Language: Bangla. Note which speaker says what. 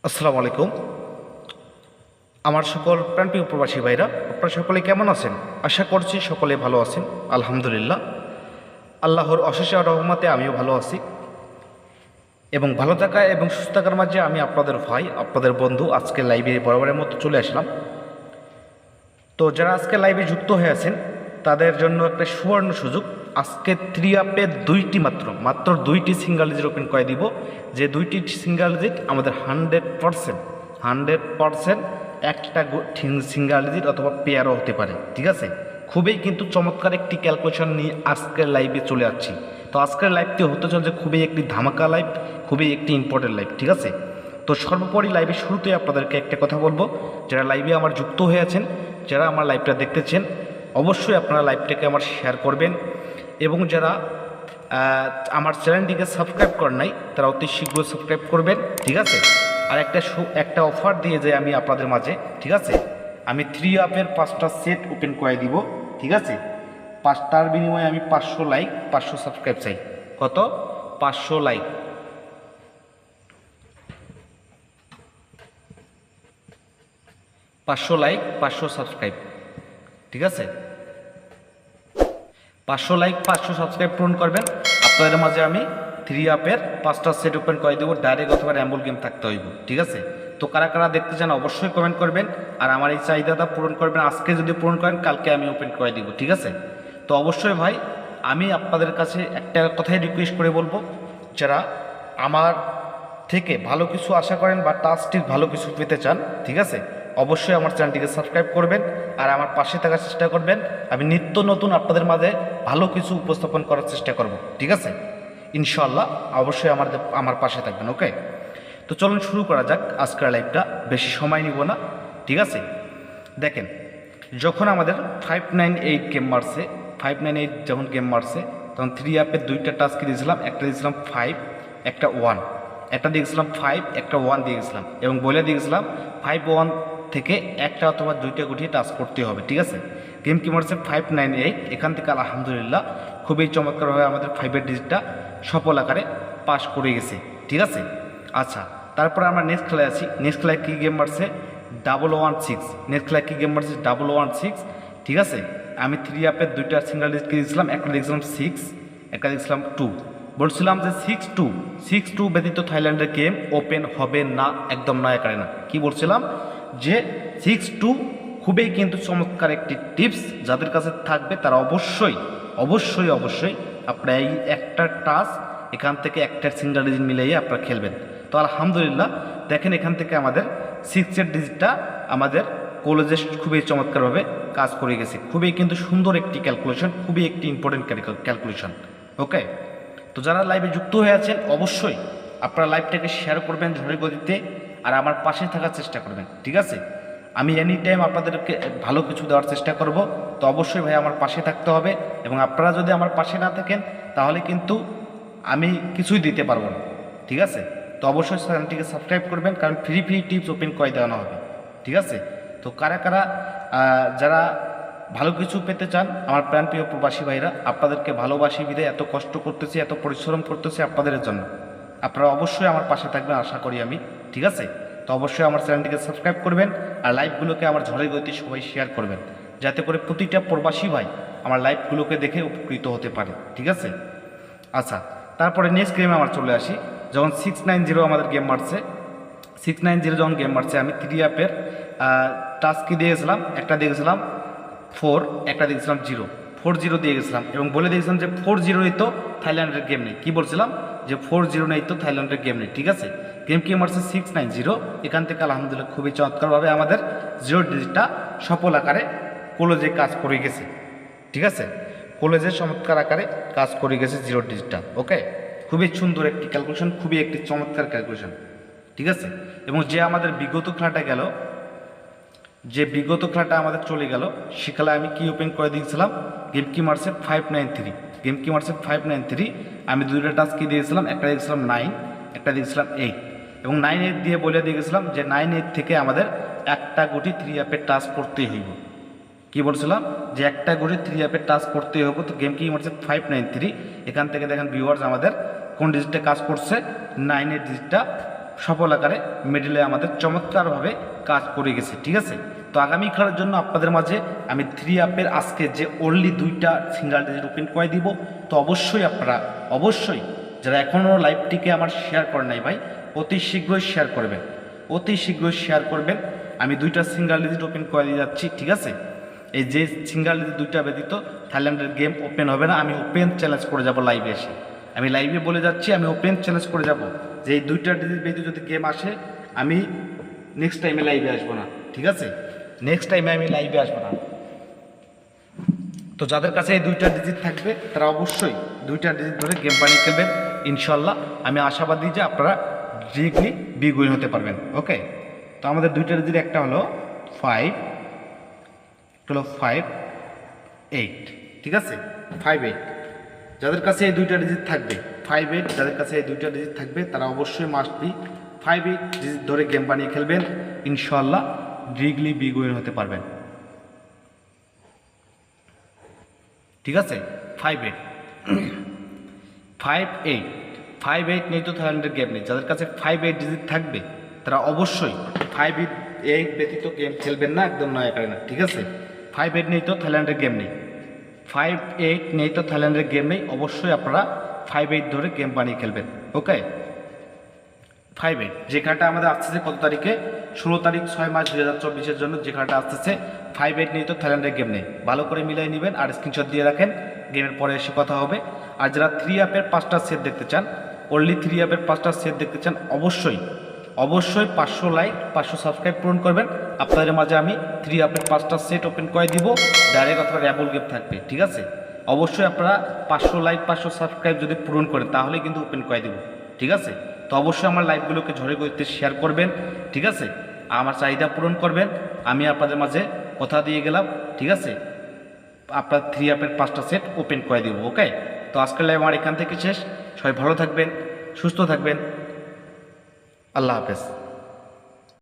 Speaker 1: আসসালামু আলাইকুম। আমার সকল প্রাণপ্রিয় প্রবাসী ভাইরা, আপনারা সকলে কেমন আছেন? আশা করছি সকলে ভালো আছেন। আলহামদুলিল্লাহ, আল্লাহর অশেষ রহমতে আমিও ভালো আছি এবং ভালো থাকা এবং সুস্থ থাকার মাঝে আমি আপনাদের ভাই, আপনাদের বন্ধু আজকে লাইভে বরাবরের মতো চলে আসলাম। তো যারা আজকে লাইভে যুক্ত হয়ে আছেন তাদের জন্য একটা সুবর্ণ সুযোগ। আজকে থ্রি আপে মাত্র দুইটি সিঙ্গেল ডিজিট ওপেন করে দিব, যে দুইটি সিঙ্গেল ডিজিট আমাদের 100% একটা সিঙ্গেল ডিজিট অথবা পেয়ারও হতে পারে। ঠিক আছে, খুবই কিন্তু চমৎকার একটি ক্যালকুলেশন নিয়ে আজকের লাইভে চলে আসছি। তো আজকের লাইভটি হতে চলছে খুবই একটি ধামাকা লাইভ, খুবই একটি ইম্পর্টেন্ট লাইভ। ঠিক আছে, তো সর্বোপরি লাইভের শুরুতেই আপনাদেরকে একটা কথা বলবো, যারা লাইভে আমার যুক্ত হয়ে আছেন, যারা আমার লাইভটা দেখতেছেন, অবশ্যই আপনারা লাইভটাকে আমার শেয়ার করবেন এবং যারা আমার চ্যানেলটিকে সাবস্ক্রাইব করেন নাই তারা অতি শীঘ্র সাবস্ক্রাইব করবেন। ঠিক আছে, আর একটা অফার দিয়ে যাই আমি আপনাদের মাঝে। ঠিক আছে, আমি থ্রি আপের 5টা সেট ওপেন করে দিব। ঠিক আছে, 5টার বিনিময়ে আমি 500 লাইক 500 সাবস্ক্রাইব চাই। কত? 500 লাইক, 500 লাইক 500 সাবস্ক্রাইব। ঠিক আছে, 500 লাইক 500 সাবস্ক্রাইব পূরণ করবেন, আপনাদের মাঝে আমি থ্রি আপের 5টা সেট ওপেন করে দেবো। ডাইরেক্ট অথবা র্যাম্বল গেম থাকতে হইব। ঠিক আছে, তো কারা কারা দেখতে চান অবশ্যই কমেন্ট করবেন, আর আমার এই চাহিদাটা পূরণ করবেন। আজকে যদি পূরণ করেন কালকে আমি ওপেন করে দিব। ঠিক আছে, তো অবশ্যই ভাই আমি আপনাদের কাছে একটা কথাই রিকোয়েস্ট করে বলবো, যারা আমার থেকে ভালো কিছু আশা করেন বা টাস্কটির ভালো কিছু পেতে চান, ঠিক আছে, অবশ্যই আমার চ্যানেলটিকে সাবস্ক্রাইব করবেন আর আমার পাশে থাকার চেষ্টা করবেন। আমি নিত্য নতুন আপনাদের মাঝে ভালো কিছু উপস্থাপন করার চেষ্টা করব। ঠিক আছে, ইনশাআল্লাহ অবশ্যই আমার পাশে থাকবেন। ওকে, তো চলুন শুরু করা যাক আজকের লাইভটা, বেশি সময় নিব না। ঠিক আছে, দেখেন, যখন আমাদের 598 গেম মারছে, 598 যখন গেম মারছে তখন থ্রি অ্যাপের দুইটা টাস্ক দিয়েছিলাম, একটা দিয়েছিলাম 5, একটা 1, একটা দিয়েছিলাম 5, একটা 1 দিয়ে গেছিলাম এবং বলে দিয়েছিলাম 5-1 থেকে একটা অথবা দুইটা গুটিয়ে টাস্ক করতে হবে। ঠিক আছে, গেম কি মারছে 598, এখান থেকে আলহামদুলিল্লাহ খুবই চমৎকারভাবে আমাদের 5-এর ডিজিটটা সফল আকারে পাস করে গেছে। ঠিক আছে, আচ্ছা, তারপরে আমরা নেক্সট খেলায় আছি। নেক্সট খেলায় কী গেম মারছে? 116। নেক্সট খেলায় কী গেম মারছে? 116। ঠিক আছে, আমি থ্রি আপের দুইটা সিঙ্গেল ডিজিট দিয়েছিলাম, একটা দিয়েছিলাম 6, একটা দিয়েছিলাম 2। বলছিলাম যে 6-2 ব্যতীত থাইল্যান্ডের গেম ওপেন হবে না, একদম নয় আকারে না। কি বলছিলাম? যে 6-2 খুবই কিন্তু চমৎকার একটি টিপস, যাদের কাছে থাকবে তারা অবশ্যই অবশ্যই অবশ্যই আপনারা এই একটা টাচ এখান থেকে একটা সিঙ্গেল ডিজিট মিলিয়ে আপনারা খেলবেন। তো আলহামদুলিল্লাহ দেখেন, এখান থেকে আমাদের 6-এর ডিজিটটা আমাদের কলেজে খুবই চমৎকারভাবে কাজ করে গেছে। খুবই কিন্তু সুন্দর একটি ক্যালকুলেশন, খুবই একটি ইম্পর্টেন্ট ক্যালকুলেশন। ওকে, তো যারা লাইভে যুক্ত হয়ে আছেন অবশ্যই আপনারা লাইভটাকে শেয়ার করবেন ঝড়ের গতিতে, আর আমার পাশে থাকার চেষ্টা করবেন। ঠিক আছে, আমি এনি টাইম আপনাদেরকে ভালো কিছু দেওয়ার চেষ্টা করব। তো অবশ্যই ভাই আমার পাশে থাকতে হবে, এবং আপনারা যদি আমার পাশে না থাকেন তাহলে কিন্তু আমি কিছুই দিতে পারবো না। ঠিক আছে, তো অবশ্যই চ্যানেলটিকে সাবস্ক্রাইব করবেন, কারণ ফ্রি টিপস ওপেন করে দেওয়ানো হবে। ঠিক আছে, তো কারা কারা যারা ভালো কিছু পেতে চান, আমার প্রাণপ্রিয় প্রবাসী ভাইরা, আপনাদেরকে ভালোবাসি বিধে এত কষ্ট করতেছি, এত পরিশ্রম করতেছি আপনাদের জন্য। আপনারা অবশ্যই আমার পাশে থাকবেন আশা করি আমি। ঠিক আছে, তো অবশ্যই আমার চ্যানেলটিকে সাবস্ক্রাইব করবেন আর লাইভগুলোকে আমার ঝড়ের গতি সবাই শেয়ার করবেন, যাতে করে প্রতিটা প্রবাসী ভাই আমার লাইভগুলোকে দেখে উপকৃত হতে পারে। ঠিক আছে, আচ্ছা, তারপরে নেক্সট গেমে আমার চলে আসি। যখন 690 আমাদের গেম মারছে, 690 যখন গেম মারছে, আমি থ্রি অ্যাপের টাস্ক কি দিয়েছিলাম? একটা দিয়েছিলাম 4, একটা দিয়েছিলাম 0, 4-0 দিয়ে গেছিলাম এবং বলে দিয়েছিলাম যে 4-0 নেই তো থাইল্যান্ডের গেম নেই। কী বলছিলাম? যে 4-0 নেই তো থাইল্যান্ডের গেম নেই। ঠিক আছে, গেম কি মারছে 690, এখান থেকে আলহামদুলিল্লাহ খুবই চমৎকারভাবে আমাদের 0 ডিজিটটা সফল আকারে কলেজে কাজ করে গেছে। ঠিক আছে, কলেজে চমৎকার আকারে কাজ করে গেছে 0 ডিজিটটা। ওকে, খুবই সুন্দর একটি ক্যালকুলেশন, খুবই একটি চমৎকার ক্যালকুলেশন। ঠিক আছে, এবং যে আমাদের বিগত খেলাটা গেল, যে বিগত খেলাটা আমাদের চলে গেল, সে খেলায় আমি কি ওপেন করে দিয়েছিলাম? গেম কি মারছে 593, গেম কি মারছে 593। আমি দুইটা টাস্ক কি দিয়েছিলাম? একটা দিয়েছিলাম 9, একটা দিয়েছিলাম 8, এবং 9-8 দিয়ে বলে দিয়ে গেছিলাম যে 9-8 থেকে আমাদের একটা গুটি থ্রি অ্যাপের টাস্ক করতেই হইব। কি বলছিলাম? যে একটা গুটি থ্রি অ্যাপের টাস্ক করতেই হবে। তো গেম কি মারছে 593। এখান থেকে দেখেন ভিউয়ার্স আমাদের কোন ডিজিটটা কাজ করছে? 9-এর ডিজিটটা সফল আকারে মিডলে আমাদের চমৎকারভাবে কাজ করে গেছে। ঠিক আছে, তো আগামী খেলার জন্য আপনাদের মাঝে আমি 3 আপের আজকে যে অনলি 2টা সিঙ্গেল ডিজিট ওপেন করে দিব। তো অবশ্যই আপনারা অবশ্যই যারা এখনও লাইভটিকে আমার শেয়ার করেন নাই ভাই, অতি শীঘ্রই শেয়ার করবেন, অতি শীঘ্রই শেয়ার করবেন। আমি 2টা সিঙ্গেল ডিজিট ওপেন করে দিয়ে যাচ্ছি। ঠিক আছে, এই যে সিঙ্গেল ডিজিট 2টা ব্যতীত থাইল্যান্ডের গেম ওপেন হবে না। আমি ওপেন চ্যালেঞ্জ করে যাব লাইভে এসে, আমি লাইভে বলে যাচ্ছি, আমি ওপেন চ্যালেঞ্জ করে যাব যে এই 2টা ডিজিট ব্যতীত যদি গেম আসে আমি নেক্সট টাইমে লাইভে আসবো না। ঠিক আছে, নেক্সট টাইমে আমি লাইভে আসবো না। তো যাদের কাছে এই 2টা ডিজিট থাকবে তারা অবশ্যই 2টা ডিজিট ধরে গেম বানিয়ে খেলবেন। ইনশাল্লাহ আমি আশাবাদী যে আপনারা ডিরেক্টলি বিগ উইন হতে পারবেন। ওকে, তো আমাদের 2টা ডিজিট একটা হলো 5, একটা হলো 5, 8। ঠিক আছে, 5, 8 যাদের কাছে এই 2টা ডিজিট থাকবে, 5, 8 যাদের কাছে এই 2টা ডিজিট থাকবে তারা অবশ্যই মাস্ট বি 5, 8 ডিজিট ধরে গেম বানিয়ে খেলবেন। ইনশাল্লাহ ডিরেক্টলি বিগ উইন হতে পারবেন। ঠিক আছে, 5, 8 5, 8 5, 8 নেই তো থাইল্যান্ডের গেম নেই। যাদের কাছে 5, 8 ডিজিট থাকবে তারা অবশ্যই 5, 8 ব্যতীত গেম খেলবেন না, একদম নয় একারে না। ঠিক আছে, 5, 8 নেই তো থাইল্যান্ডের গেম নেই, 5, 8 নেই তো থাইল্যান্ডের গেম নেই। অবশ্যই আপনারা 5, 8 ধরে গেম বানিয়ে খেলবেন। ওকে, 5, 8 যে খেলাটা আমাদের আসতেছে কত তারিখে, 16 তারিখ 6 মার্চ 2024-এর জন্য যে খেলাটা আসতেছে 5, 8 নেই তো থাইল্যান্ডের গেম নেই। ভালো করে মিলাই নেবেন আর স্ক্রিনশট দিয়ে রাখেন, গেমের পরে এসে কথা হবে। আর যারা 3 আপের 5টা সেট দেখতে চান, অনলি 3 আপের 5টা সেট দেখতে চান, অবশ্যই অবশ্যই 500 লাইক 500 সাবস্ক্রাইব পূরণ করবেন। আপনাদের মাঝে আমি 3 আপের 5টা সেট ওপেন করে দিব, ডাইরেক্ট অথবা র্যাবল গেম থাকবে। ঠিক আছে, অবশ্যই আপনারা 500 লাইক 500 সাবস্ক্রাইব যদি পূরণ করেন তাহলে কিন্তু ওপেন করে দিব। ঠিক আছে, তো অবশ্যই আমার লাইভগুলোকে ঝরে গতিতে শেয়ার করবেন। ঠিক আছে, আমার চাহিদা পূরণ করবেন। আমি আপনাদের মাঝে কথা দিয়ে গেলাম। ঠিক আছে, আপনার 3 আপের 5টা সেট ওপেন করে দিব। ওকে, তো আজকের লাইভ আমার এখান থেকে শেষ। সবাই ভালো থাকবেন, সুস্থ থাকবেন, আল্লাহ হাফেজ।